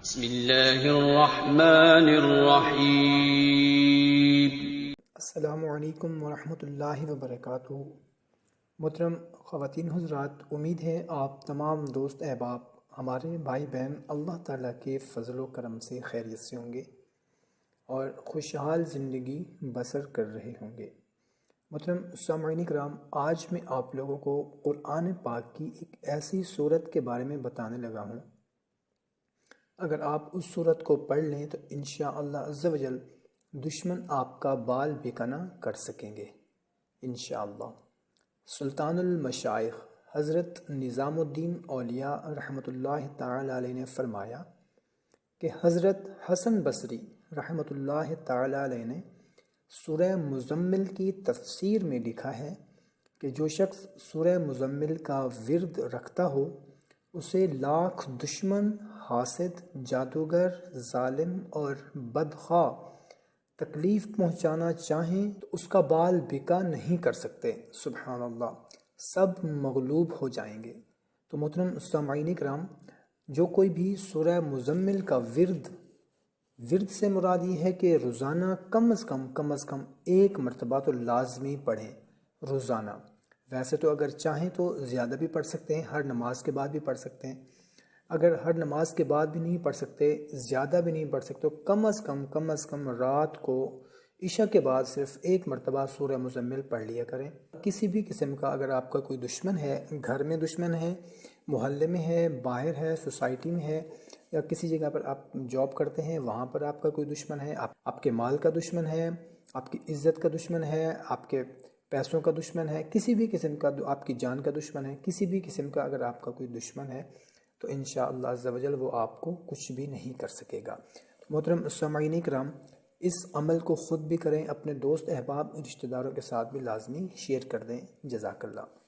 بسم اللہ الرحمن الرحیم۔ السلام علیکم ورحمۃ اللہ وبرکاتہ۔ محترم خواتین حضرات، امید ہے آپ تمام دوست احباب ہمارے بھائی بہن اللہ تعالیٰ کے فضل و کرم سے خیریت سے ہوں گے اور خوشحال زندگی بسر کر رہے ہوں گے۔ محترم سامعین کرام، آج میں آپ لوگوں کو قرآن پاک کی ایک ایسی صورت کے بارے میں بتانے لگا ہوں، اگر آپ اس صورت کو پڑھ لیں تو انشاءاللہ عز و جل دشمن آپ کا بال بیکنا کر سکیں گے انشاءاللہ۔ سلطان المشائخ حضرت نظام الدین اولیاء رحمۃ اللہ تعالی علیہ نے فرمایا کہ حضرت حسن بصری رحمۃ اللہ تعالی علیہ نے سورہ مزمل کی تفسیر میں لکھا ہے کہ جو شخص سورہ مزمل کا ورد رکھتا ہو اسے لاکھ دشمن، حاسد، جادوگر، ظالم اور بدخواہ تکلیف پہنچانا چاہیں تو اس کا بال بیکا نہیں کر سکتے۔ سبحان اللہ، سب مغلوب ہو جائیں گے۔ تو محترم سامعین کرام، جو کوئی بھی سورہ مزمل کا ورد سے مراد یہ ہے کہ روزانہ کم از کم ایک مرتبہ تو لازمی پڑھیں روزانہ۔ ویسے تو اگر چاہیں تو زیادہ بھی پڑھ سکتے ہیں، ہر نماز کے بعد بھی پڑھ سکتے ہیں۔ اگر ہر نماز کے بعد بھی نہیں پڑھ سکتے، زیادہ بھی نہیں پڑھ سکتے، تو کم از کم رات کو عشاء کے بعد صرف ایک مرتبہ سورہ مزمل پڑھ لیا کریں۔ کسی بھی قسم کا اگر آپ کا کوئی دشمن ہے، گھر میں دشمن ہے، محلے میں ہے، باہر ہے، سوسائٹی میں ہے، یا کسی جگہ پر آپ جاب کرتے ہیں وہاں پر آپ کا کوئی دشمن ہے، آپ کے مال کا دشمن ہے، آپ کی عزت کا دشمن ہے، آپ کے پیسوں کا دشمن ہے، کسی بھی قسم کا آپ کی جان کا دشمن ہے، کسی بھی قسم کا اگر آپ کا کوئی دشمن ہے تو انشاءاللہ عز و جل وہ آپ کو کچھ بھی نہیں کر سکے گا۔ محترم سامعین کرام، اس عمل کو خود بھی کریں، اپنے دوست احباب رشتہ داروں کے ساتھ بھی لازمی شیئر کر دیں۔ جزاک اللہ۔